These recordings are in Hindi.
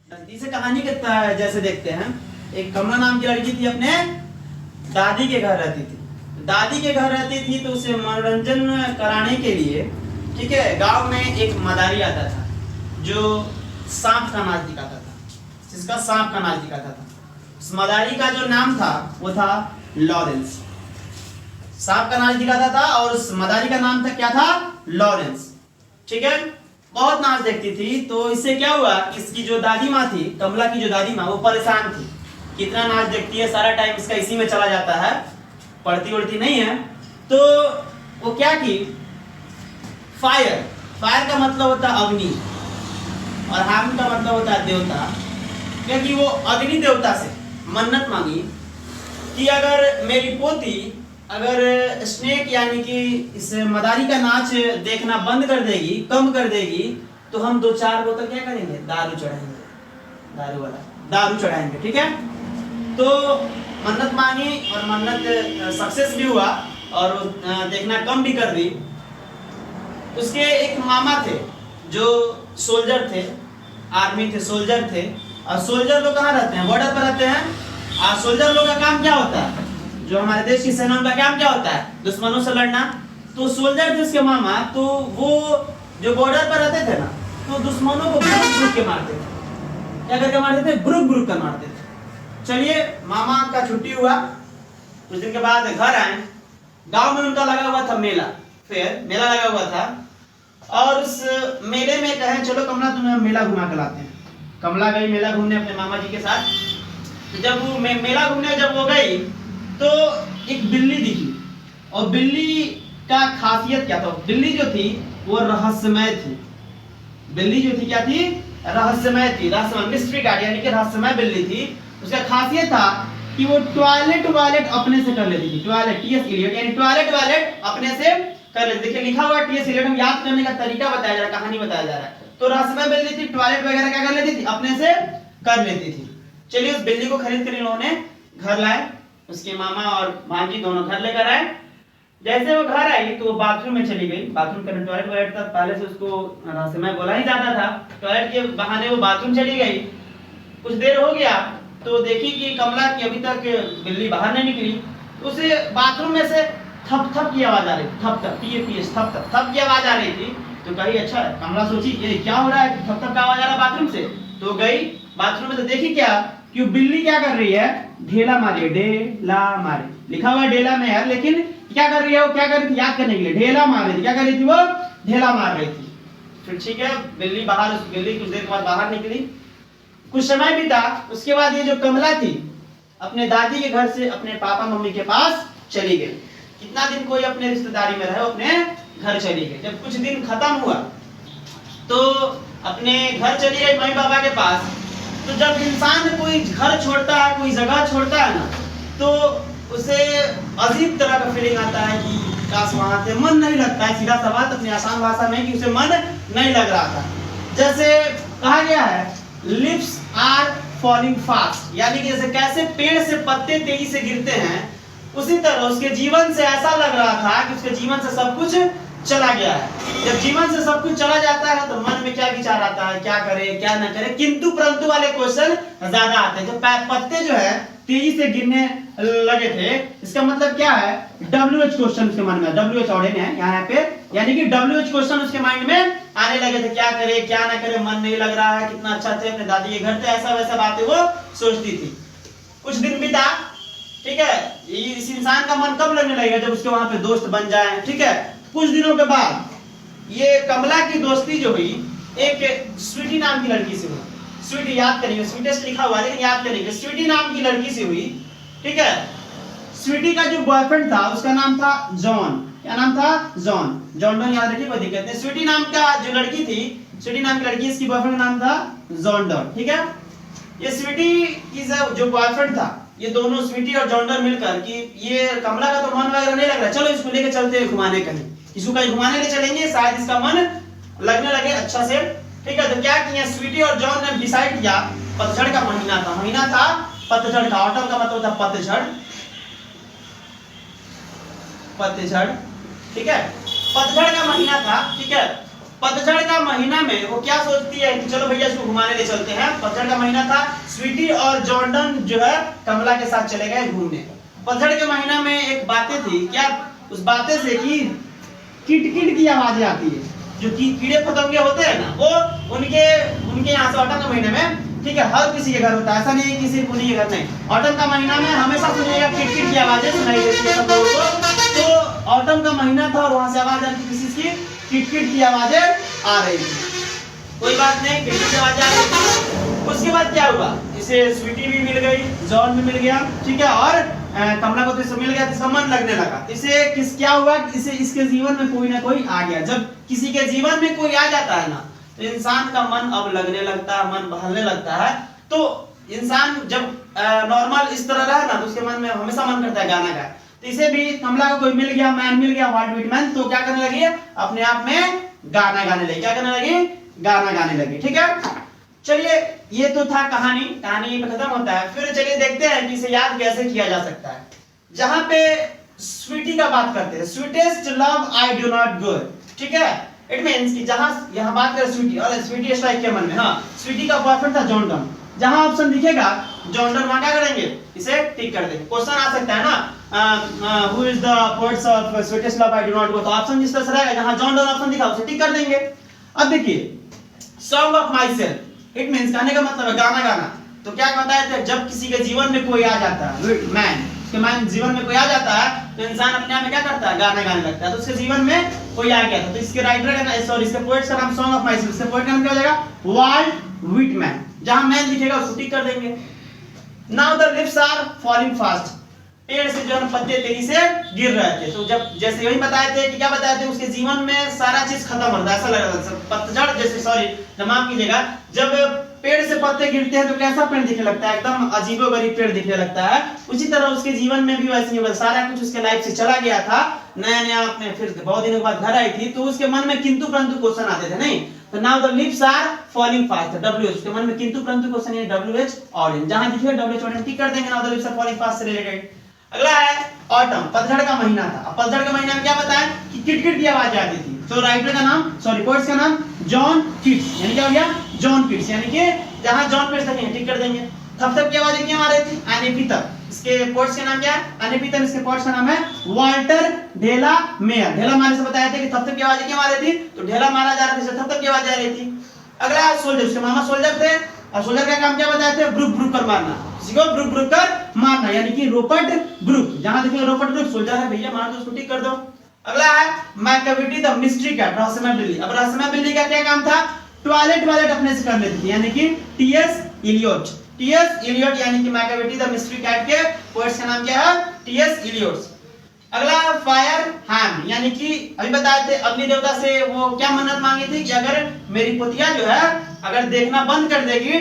इसे कहानी के जैसे देखते हैं। एक कमला नाम की लड़की थी, अपने दादी के घर रहती थी। दादी के घर रहती थी तो उसे मनोरंजन कराने के लिए, ठीक है, गांव में एक मदारी आता था जो सांप का नाच दिखाता था, जिसका सांप का नाच दिखाता था। उस मदारी का जो नाम था वो था लॉरेंस। सांप का नाच दिखाता था और उस मदारी का नाम था, क्या था, लॉरेंस। ठीक है, बहुत नाच देखती थी। तो इससे क्या हुआ, इसकी जो दादी माँ थी, कमला की जो दादी माँ, वो परेशान थी। कितना नाच देखती है, सारा टाइम इसका इसी में चला जाता है, पढ़ती उड़ती नहीं है। तो वो क्या की, फायर का मतलब होता है अग्नि और हार्म का मतलब होता है देवता। क्योंकि वो अग्नि देवता से मन्नत मांगी कि अगर मेरी पोती अगर स्नेक यानी कि इस मदारी का नाच देखना बंद कर देगी, कम कर देगी, तो हम 2-4 बोतल क्या करेंगे, दारू चढ़ाएंगे, दारू चढ़ाएंगे। ठीक है, तो मन्नत मांगी और मन्नत सक्सेस भी हुआ और देखना कम भी कर दी। उसके एक मामा थे जो सोल्जर थे, आर्मी थे, सोल्जर थे। और सोल्जर लोग कहाँ रहते हैं, बॉर्डर पर रहते हैं। और सोल्जर लोग का काम क्या होता है, जो हमारे देश की सेना का काम क्या होता है, दुश्मनों से लड़ना। तो सोल्जर थे उसके मामा, तो वो जो बॉर्डर पर रहते थे ना, तो दुश्मनों को ग्रुप के मारते थे। क्या करके मारते थे, ग्रुप कर मारते थे। चलिए, मामा का छुट्टी हुआ, कुछ दिन के बाद घर आए। गांव में उनका लगा हुआ था मेला, मेला लगा हुआ था। और उस मेले में कहे चलो कमला तुम्हें मेला घुमा के लाते हैं। कमला गई मेला घूमने अपने मामा जी के साथ। तो जब वो मेला घूमने जब वो गई तो एक बिल्ली दिखी। और बिल्ली का खासियत क्या था, बिल्ली जो थी वो रहस्यमय थी। बिल्ली जो थी क्या थी, रहस्यमय थी, रहस्यमय, मिस्ट्री गार्ड यानी कि रहस्यमय बिल्ली थी। उसका खासियत था कि वो टॉयलेट अपने से कर लेती थी। टॉयलेट, टीएस इलियट यानी टॉयलेट अपने से कर लेती। देखिए लिखा हुआ टीएस इलियट, हम याद करने का तरीका बताया जा रहा है, कहानी बताया जा रहा है। तो रहस्यमय बिल्ली थी, टॉयलेट वगैरह क्या कर लेती थी, अपने से कर लेती थी। चलिए, उस बिल्ली को खरीद कर इन्होंने घर लाए। उसके मामा और भांजी दोनों घर लेकर आए। जैसे वो घर आई तो वो बाथरूम में चली गई। बाथरूम करने, टॉयलेट था पहले से उसको रहस्यमय बोला ही जाता था, टॉयलेट के बहाने वो बाथरूम चली गई। कुछ देर हो गया तो देखी कि कमला की अभी तक बिल्ली बाहर नहीं निकली। उसे बाथरूम में से थप थप की आवाज आ रही थी, थप थप की आवाज आ रही थी। तो कही अच्छा, कमला सोची ये क्या हो रहा है, थप थप का आवाज आ रहा है बाथरूम से। तो गई बाथरूम में तो देखी क्या कि बिल्ली क्या कर रही है, ढेला मारे, डेला मारे, लिखा हुआ डेला में है, लेकिन क्या कर रही है, वो क्या कर रही थी, याद करने के लिए ढेला मार रही थी। क्या कर रही थी, वो ढेला मार रही थी। फिर ठीक है, बिल्ली कुछ देर के बाद बाहर निकली। कुछ समय बीता, उसके बाद ये जो कमला थी अपने दादी के घर से अपने पापा मम्मी के पास चली गई। कितना दिन कोई अपने रिश्तेदारी में रहे, अपने घर चली गई। जब कुछ दिन खत्म हुआ तो अपने घर चली गई मम्मी पापा के पास। तो जब इंसान कोई घर छोड़ता है, कोई जगह छोड़ता है ना, तो उसे अजीब तरह का फीलिंग आता है कि काश वहां से मन नहीं लगता है। सीधा सा बात, अपनी आसान भाषा में, कि उसे मन नहीं लग रहा था। जैसे कहा गया है, लिव्स आर फॉलिंग फास्ट, यानी कि जैसे कैसे पेड़ से पत्ते तेजी से गिरते हैं, उसी तरह उसके जीवन से ऐसा लग रहा था कि उसके जीवन से सब कुछ चला गया है। जब जीवन से सब कुछ चला जाता है तो मन में क्या विचार आता है, क्या करे क्या न करे, किंतु परंतु वाले क्वेश्चन ज्यादा आते हैं। जो पत्ते जो है तेजी से गिरने लगे थे, इसका मतलब क्या है, WH क्वेश्चन उसके मन में, WH ऑर्डन है यहाँ पे, यानी कि WH क्वेश्चन उसके माइंड में आने लगे थे। क्या करे क्या ना करे, मन नहीं लग रहा है, कितना अच्छा थे अपने दादी के घर थे, ऐसा वैसा बातें वो सोचती थी। कुछ दिन बीता, ठीक है, इस इंसान का मन कब लगने लगेगा, जब उसके वहां पे दोस्त बन जाए। ठीक है, कुछ दिनों के बाद ये कमला की दोस्ती जो हुई एक स्वीटी नाम की लड़की से हुई। स्वीटी याद करेंगे, स्वीटेस्ट लिखा हुआ है लेकिन याद करेंगे, स्वीटी नाम की लड़की से हुई। ठीक है, स्वीटी का जो बॉयफ्रेंड था उसका नाम था जॉन। क्या नाम था, जॉन। जॉन डॉन याद रखिए, कोई दिक्कत नहीं। स्वीटी नाम का जो लड़की थी, स्वीटी नाम की लड़की, इसकी बॉयफ्रेंड का नाम था जॉन डॉन। ठीक है, ये स्वीटी की जो बॉयफ्रेंड था, ये दोनों स्वीटी और जॉन डॉन मिलकर कि ये कमला का तो मन वगैरह नहीं लग रहा, चलो इसको लेके चलते हैं घुमाने, कहीं इसको कहीं घुमाने ले चलेंगे, शायद इसका मन लगने लगे अच्छा से। ठीक है, तो क्या किया, स्वीटी और जॉन ने डिसाइड किया, पतझड़ का महीना था पतझड़ का, ऑटम का मतलब था पतझड़। ठीक है, पतझड़ का महीना था। ठीक है, पतझड़ का महीना में वो क्या सोचती है कि चलो भैया इसको घुमाने ले चलते हैं। पतझड़ का महीना था, स्वीटी और जॉर्डन जो है कमला के साथ चले गए घूमने। पतझड़ के महीना में एक बातें थी, क्या उस बातें से कि किटकिट की आवाजें आती है, जो कि कीड़े पतंगे होते हैं ना, वो उनके यहाँ से ऑटम के महीने में, ठीक है, हर किसी के घर होता है, ऐसा नहीं कि सिर्फ उन्हीं के घर नहीं। ऑटम का महीना में हमेशा सुनिएगा किटकिट की आवाजें सुनाई देती है सब लोगों को। तो ऑटम का महीना था और वहां से आवाज आ रही थी, किसी की किटकिट की आवाजें आ रही थी। कोई बात नहीं, किटकिट की आवाजें आ रही थी। उसके बाद क्या हुआ, इसे स्वीटी भी मिल गई, जॉन भी मिल गया, ठीक है, और कमला को तो इसे मिल गया, तो मन लगने लगा। इसे क्या हुआ, इसे इसके जीवन में कोई ना कोई आ गया। जब किसी के जीवन में कोई आ जाता है ना, तो इंसान का मन अब लगने लगता है, मन बहलने लगता है। तो इंसान जब नॉर्मल इस तरह रहे ना, तो उसके मन में हमेशा मन करता है गाना गाए। तो इसे भी कमला को कोई मिल गया, मैन मिल गया, व्हाट विट मैन, तो क्या करने लगी, अपने आप में गाना गाने लगी। क्या करने लगी, गाना गाने लगी, ठीक है। चलिए, ये तो था कहानी पे खत्म होता है। फिर चलिए देखते हैं कि इसे याद कैसे किया जा सकता है। जहां पे स्वीटी का बात करते हैं, sweetest love I do not go, ठीक है, इट मींस कि जहां यहां बात करें स्वीटी, और स्वीटी स्ट्राइक के मन में, हाँ, स्वीटी का बॉयफ्रेंड था जॉर्डन। जहां ऑप्शन दिखेगा जॉर्डन, वहां क्या करेंगे, इसे टिक कर देंगे। क्वेश्चन आ सकता है ना, who is the poets of sweetest love I do not go, तो ऑप्शन जिस तरह से रहेगा, जहां जॉर्डन ऑप्शन दिखा उसे टिक कर देंगे। अब देखिए, song of my self, it means गाने का मतलब है गाना गाना। तो क्या बताया था, जब किसी के जीवन में कोई आ जाता है, मैन उसके मैन जीवन में कोई आ जाता है, तो इंसान अपने आप में क्या करता है, गाना गाने लगता है। तो उसके जीवन में कोई आ गया था, तो इसके राइटर का, सॉरी, इसके पोएट का नाम सॉन्ग ऑफ माई सेल्फ, इसके पोएट का नाम क्या हो जाएगा, वाल्ट व्हिटमैन। जहां मैन दिखेगा उसको टिक कर देंगे। Now the leaves are falling fast, पेड़ से जो है पत्ते तेजी से गिर रहे थे। तो जब जैसे यही बताए थे कि क्या बताए थे, उसके जीवन में सारा चीज खत्म हो रहा है, ऐसा लग रहा था। पतझड़ जैसे, सॉरी, माफ कीजिएगा, जब पेड़ से पत्ते गिरते हैं तो कैसा पेड़ दिखने लगता है, एकदम अजीबोगरीब पेड़ दिखने लगता है। उसी तरह उसके जीवन में भी वैसे ही होगा, सारा कुछ उसके लाइफ से चला गया था, नया नया अपने, फिर बहुत दिनों के बाद घर आई थी, तो उसके मन में किंतु परंतु क्वेश्चन आते थे, नहीं। तो now the leaves are falling fast, WH, उसके मन में किंतु परंतु क्वेश्चन, ये WH ऑडियंस, जहां दिखे WH ऑडियंस टिक कर देंगे, now the leaves are falling fast से रिलेटेड। अगला है ऑटम, पतझड़ का महीना था। अब पतझड़ के महीने में क्या बताया कि किटकिट की आवाज आती थी। तो राइटर का नाम, सॉरी, पोएट्स का नाम जॉन कीट्स, यानी क्या हो गया, जॉन कीट्स, यानी कि जहां जॉन कीट्स देखेंगे टिक कर देंगे। थपथप की आवाज क्यों आ रही थी, एनेपिथम, इसके पोएट्स का नाम क्या है, एनेपिथम, इसके पोएट्स का नाम है वाल्टर डेला मेयर। ढेला मारने से बताया था कि थपथप की आवाज क्यों आ रही थी, तो ढेला मारा जा रहा था, इससे थपथप की आवाज आ रही थी। अगला है सोल्जर, उसके मामा सोल्जर थे, और सोल्जर का काम क्या बताए थे, ब्रुक ब्रुक कर मारना, किसी को ब्रुक ब्रुक कर मारना, यानी कि रोपर्ट ब्रुक। जहां देखेंगे रोपर्ट ब्रुक, सोल्जर है भैया, मार दो उसको, टिक कर दो। अगला है मैकेविटी द मिस्ट्री कैट, रहस्यमय बिल्ली। अब रहस्यमय बिल्ली का क्या काम था, टॉयलेट अपने से कर लेती थी, यानी कि टीएस इलियट। टीएस इलियट यानी कि मैकेविटी द मिस्ट्री कैट के पोएट्स का नाम क्या है, टीएस इलियट। अगला फायर हैम, यानी कि अभी बताए थे अग्नि देवता से वो क्या मन्नत मांगी थी कि अगर मेरी पुतिया जो है अगर देखना बंद कर देगी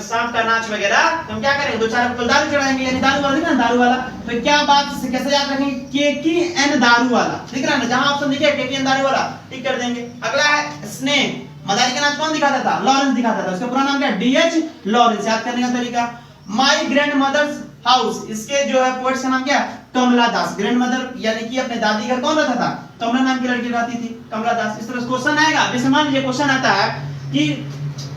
सांप का नाच वगैरह, तो हम क्या करेंगे, दो चार बोतल दारू चढ़ाएंगे, यानी दारू वाला, ना दारू वाला। तो क्या बात से कैसे याद रखेंगे, केकी एन दारू वाला, दिख रहा है ना, जहां ऑप्शन दिखे केकी एन दारू वाला, टिक कर देंगे। अगला है स्नेक, मदारी का नाच कौन दिखाता था, लॉरेंस दिखाता था, उसका पूरा नाम क्या, डीएच लॉरेंस। याद करने का तरीका, माय ग्रैंड मदर्स हाउस, इसके जो है पोएट्स का नाम क्या, कमला दास। ग्रैंड मदर यानी कि अपने दादी घर कौन रहता था, कमला नाम की लड़की रहती थी, कमला दास। इस तरह क्वेश्चन आएगा, जैसे मान लीजिए क्वेश्चन आता है कि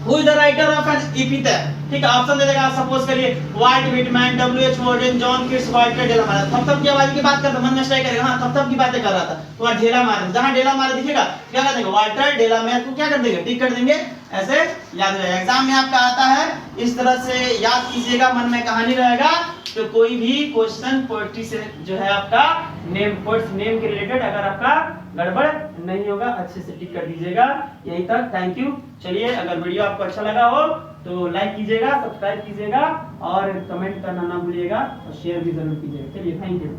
who is the writer of an epithet, ठीक है, ऑप्शन दे देगा, सपोज करिए Walt Whitman, WH audience, John Keats, Walter de la Mare. थपथप की आवाज की बात करता, मन में स्ट्राइक करेगा, हां थपथप की बातें कर रहा था, तो वहां ढेला मारे, जहां ढेला मारे दिखेगा क्या कर देंगे, वाल्टर डेला मेयर को क्या कर देंगे, टिक कर देंगे। ऐसे याद रहेगा, एग्जाम में आपका आता है, इस तरह से याद कीजिएगा, मन में कहानी रहेगा। तो कोई भी क्वेश्चन पोएट्री से जो है आपका नेम, पोएट्स नेम के रिलेटेड अगर आपका गड़बड़ नहीं होगा, अच्छे से टिक कर दीजिएगा। यही तक, थैंक यू। चलिए, अगर वीडियो आपको अच्छा लगा हो तो लाइक कीजिएगा, सब्सक्राइब कीजिएगा और कमेंट करना ना भूलिएगा और शेयर भी जरूर कीजिएगा। चलिए, थैंक यू।